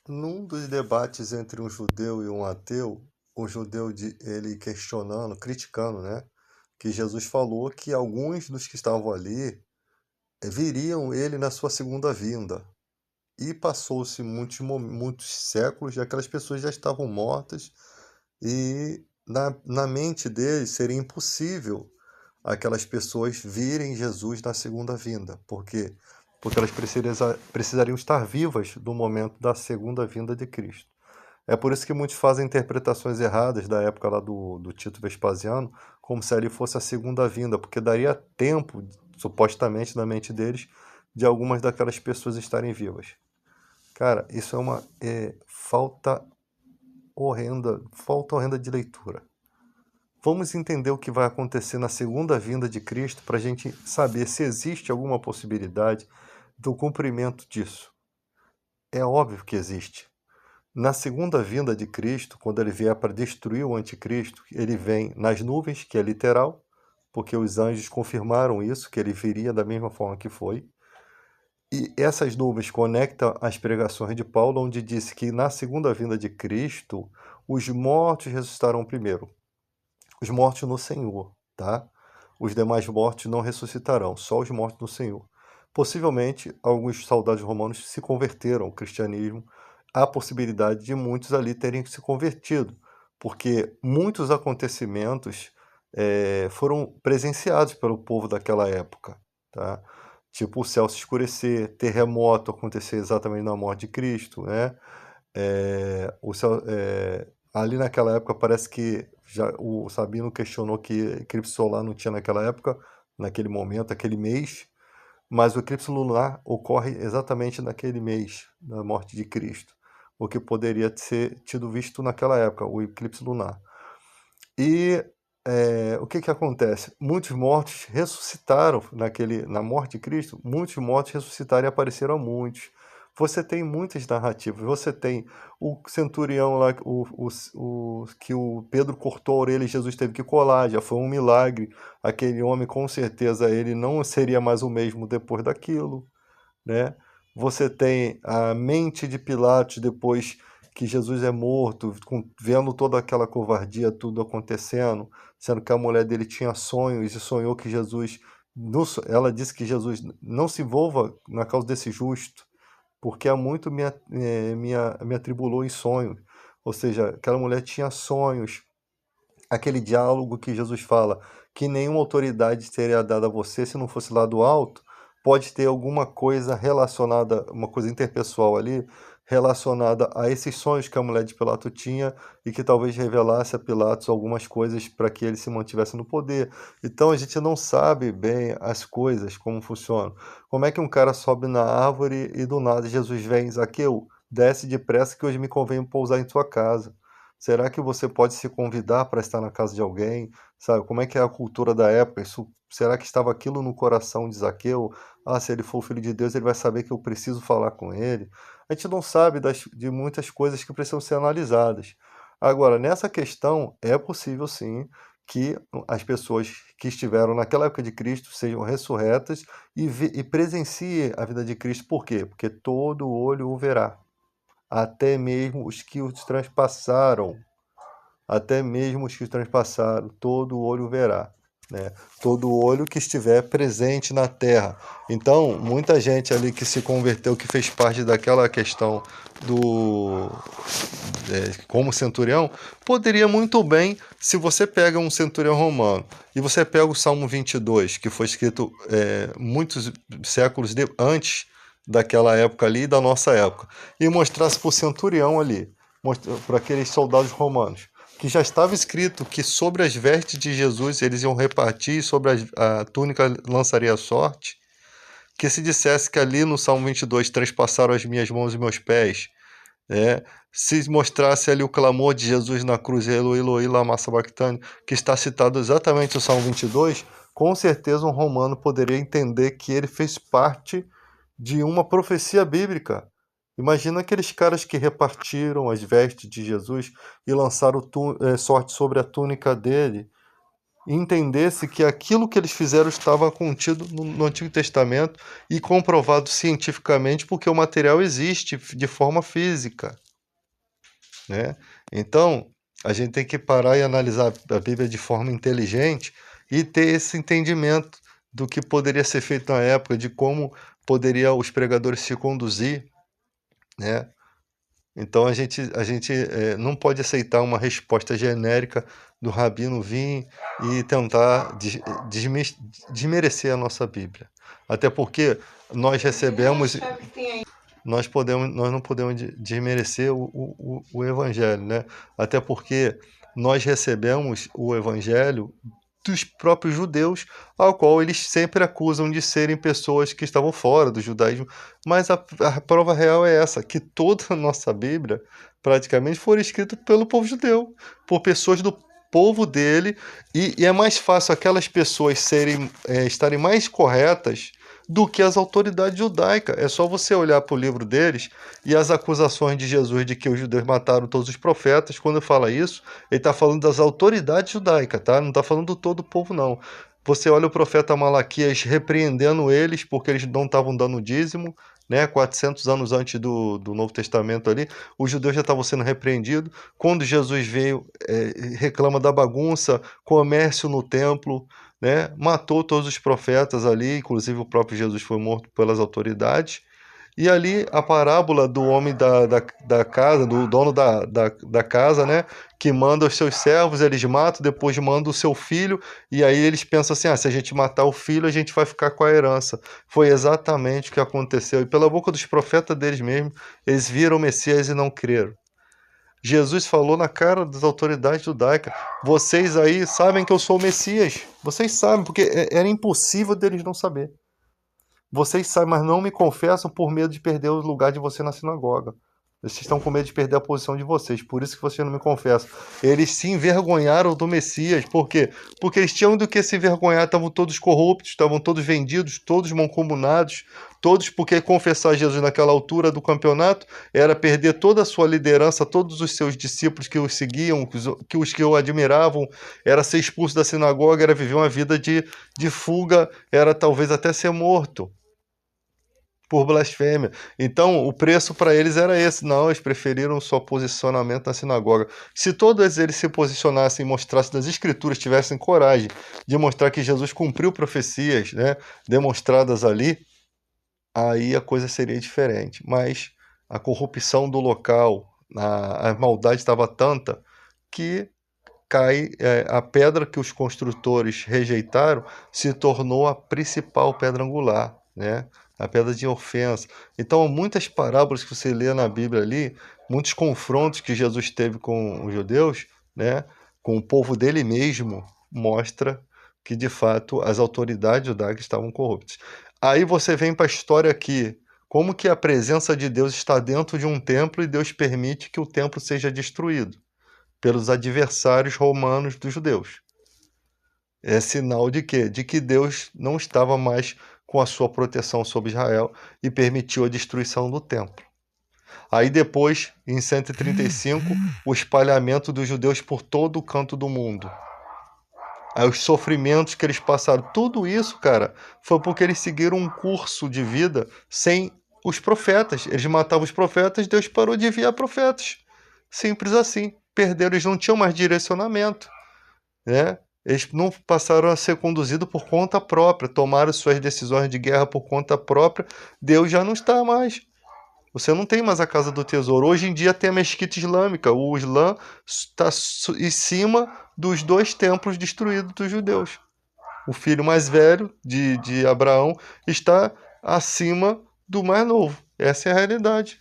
Num dos debates entre um judeu e um ateu, o judeu ele questionando, criticando, né, que Jesus falou que alguns dos que estavam ali viriam ele na sua segunda vinda. E passou-se muitos séculos e aquelas pessoas já estavam mortas e na mente deles seria impossível aquelas pessoas virem Jesus na segunda vinda. Por quê? Porque elas precisariam estar vivas no momento da segunda vinda de Cristo. É por isso que muitos fazem interpretações erradas da época lá do Tito Vespasiano, como se ali fosse a segunda vinda, porque daria tempo, supostamente, na mente deles, de algumas daquelas pessoas estarem vivas. Cara, isso é uma falta horrenda de leitura. Vamos entender o que vai acontecer na segunda vinda de Cristo para a gente saber se existe alguma possibilidade do cumprimento disso. É óbvio que existe. Na segunda vinda de Cristo, quando ele vier para destruir o anticristo, ele vem nas nuvens, que é literal, porque os anjos confirmaram isso, que ele viria da mesma forma que foi. E essas nuvens conectam as pregações de Paulo, onde disse que na segunda vinda de Cristo, os mortos ressuscitarão primeiro. Os mortos no Senhor, tá? Os demais mortos não ressuscitarão, só os mortos no Senhor. Possivelmente, alguns soldados romanos se converteram ao cristianismo. Há possibilidade de muitos ali terem se convertido, porque muitos acontecimentos foram presenciados pelo povo daquela época, tá? Tipo o céu se escurecer, terremoto acontecer exatamente na morte de Cristo, né? Ali naquela época parece que já o Sabino questionou que eclipse solar não tinha naquela época, naquele momento, aquele mês, mas o eclipse lunar ocorre exatamente naquele mês da morte de Cristo, o que poderia ser tido visto naquela época, o eclipse lunar. E o que acontece? Muitos mortos ressuscitaram na morte de Cristo, muitos mortos ressuscitaram e apareceram a muitos. Você tem muitas narrativas. Você tem o centurião lá, que o Pedro cortou a orelha e Jesus teve que colar, já foi um milagre. Aquele homem, com certeza, ele não seria mais o mesmo depois daquilo, né? Você tem a mente de Pilatos depois que Jesus é morto, vendo toda aquela covardia, tudo acontecendo, sendo que a mulher dele tinha sonhos e sonhou que Jesus, ela disse que Jesus não se envolva na causa desse justo, porque há muito me atribulou em sonhos. Ou seja, aquela mulher tinha sonhos, aquele diálogo que Jesus fala que nenhuma autoridade seria dada a você se não fosse lá do alto, pode ter alguma coisa relacionada, uma coisa interpessoal ali, relacionada a esses sonhos que a mulher de Pilatos tinha e que talvez revelasse a Pilatos algumas coisas para que ele se mantivesse no poder. Então a gente não sabe bem as coisas, como funcionam. Como é que um cara sobe na árvore e do nada Jesus vem, Zaqueu, desce depressa que hoje me convém pousar em tua casa. Será que você pode se convidar para estar na casa de alguém? Sabe, como é que é a cultura da época? Será que estava aquilo no coração de Zaqueu? Ah, se ele for o filho de Deus, ele vai saber que eu preciso falar com ele. A gente não sabe de muitas coisas que precisam ser analisadas. Agora, nessa questão, é possível sim que as pessoas que estiveram naquela época de Cristo sejam ressurretas e presenciem a vida de Cristo. Por quê? Porque todo olho o verá, até mesmo os que os transpassaram, todo olho verá, né? Todo olho que estiver presente na terra. Então, muita gente ali que se converteu, que fez parte daquela questão como centurião, poderia muito bem, se você pega um centurião romano e você pega o Salmo 22, que foi escrito muitos séculos antes daquela época ali, da nossa época, e mostrasse para o centurião ali, para aqueles soldados romanos, que já estava escrito que sobre as vestes de Jesus eles iam repartir, sobre a túnica lançaria a sorte, que se dissesse que ali no Salmo 22 transpassaram as minhas mãos e meus pés, se mostrasse ali o clamor de Jesus na cruz, Eloi, Eloi, lama sabachthani, que está citado exatamente no Salmo 22, com certeza um romano poderia entender que ele fez parte de uma profecia bíblica. Imagina aqueles caras que repartiram as vestes de Jesus e lançaram sorte sobre a túnica dele. entendesse que aquilo que eles fizeram estava contido no Antigo Testamento e comprovado cientificamente, porque o material existe de forma física, né? Então, a gente tem que parar e analisar a Bíblia de forma inteligente e ter esse entendimento do que poderia ser feito na época, de como poderia os pregadores se conduzir, né? Então a gente não pode aceitar uma resposta genérica do rabino vir e tentar desmerecer a nossa Bíblia. Até porque nós recebemos, nós não podemos desmerecer o Evangelho, né? Até porque nós recebemos o Evangelho dos próprios judeus, ao qual eles sempre acusam de serem pessoas que estavam fora do judaísmo, mas a prova real é essa, que toda a nossa Bíblia praticamente foi escrita pelo povo judeu, por pessoas do povo dele, e é mais fácil aquelas pessoas estarem mais corretas do que as autoridades judaicas. É só você olhar para o livro deles e as acusações de Jesus de que os judeus mataram todos os profetas. Quando fala isso, ele está falando das autoridades judaicas, tá? Não está falando do todo o povo, não. Você olha o profeta Malaquias repreendendo eles porque eles não estavam dando dízimo, né? 400 anos antes do Novo Testamento ali, os judeus já estavam sendo repreendidos. Quando Jesus veio, reclama da bagunça, comércio no templo, né? Matou todos os profetas ali, inclusive o próprio Jesus foi morto pelas autoridades. E ali a parábola do homem da casa, do dono da casa, né? Que manda os seus servos, eles matam, depois manda o seu filho, e aí eles pensam assim: se a gente matar o filho, a gente vai ficar com a herança. Foi exatamente o que aconteceu. E pela boca dos profetas deles mesmos, eles viram o Messias e não creram. Jesus falou na cara das autoridades judaicas: vocês aí sabem que eu sou o Messias. Vocês sabem, porque era impossível deles não saber. Vocês sabem, mas não me confessam por medo de perder o lugar de você na sinagoga. Vocês estão com medo de perder a posição de vocês, por isso que vocês não me confessam. Eles se envergonharam do Messias, por quê? Porque eles tinham do que se envergonhar, estavam todos corruptos, estavam todos vendidos, todos mancomunados, todos porque confessar Jesus naquela altura do campeonato era perder toda a sua liderança, todos os seus discípulos que os seguiam, que o admiravam, era ser expulso da sinagoga, era viver uma vida de fuga, era talvez até ser morto por blasfêmia. Então, o preço para eles era esse. Não, eles preferiram só posicionamento na sinagoga. Se todos eles se posicionassem e mostrassem nas escrituras, tivessem coragem de mostrar que Jesus cumpriu profecias, né, demonstradas ali, aí a coisa seria diferente. Mas a corrupção do local, a maldade estava tanta que a pedra que os construtores rejeitaram se tornou a principal pedra angular, né? A pedra de ofensa. Então, muitas parábolas que você lê na Bíblia ali, muitos confrontos que Jesus teve com os judeus, né? Com o povo dele mesmo, mostra que, de fato, as autoridades judaicas estavam corruptas. Aí você vem para a história aqui. Como que a presença de Deus está dentro de um templo e Deus permite que o templo seja destruído pelos adversários romanos dos judeus. É sinal de quê? De que Deus não estava mais com a sua proteção sobre Israel e permitiu a destruição do templo. Aí depois, em 135, o espalhamento dos judeus por todo o canto do mundo. Aí os sofrimentos que eles passaram, tudo isso, cara, foi porque eles seguiram um curso de vida sem os profetas. Eles matavam os profetas, Deus parou de enviar profetas. Simples assim. Perderam, eles não tinham mais direcionamento, né? Eles não passaram a ser conduzidos por conta própria, tomaram suas decisões de guerra por conta própria. Deus já não está mais. Você não tem mais a casa do tesouro. Hoje em dia tem a mesquita islâmica. O Islã está em cima dos dois templos destruídos dos judeus. O filho mais velho de Abraão está acima do mais novo. Essa é a realidade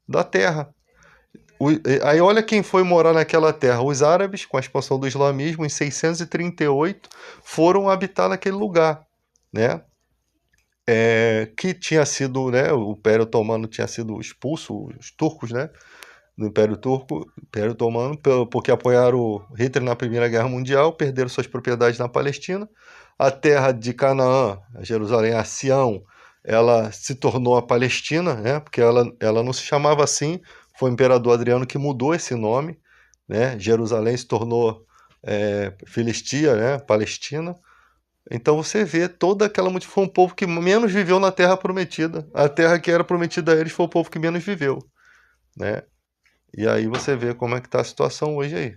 da terra. Aí olha quem foi morar naquela terra. Os árabes, com a expansão do islamismo, em 638, foram habitar naquele lugar, né? Que tinha sido, né? O Império Otomano tinha sido expulso, os turcos, né? Do Império Turco, Império Otomano, porque apoiaram o Hitler na Primeira Guerra Mundial, perderam suas propriedades na Palestina. A terra de Canaã, a Jerusalém, a Sião, ela se tornou a Palestina, né? Porque ela não se chamava assim, foi o imperador Adriano que mudou esse nome, né? Jerusalém se tornou Filistia, né? Palestina. Então você vê toda aquela multidão, foi um povo que menos viveu na terra prometida. A terra que era prometida a eles foi o povo que menos viveu, né? E aí você vê como é que está a situação hoje aí.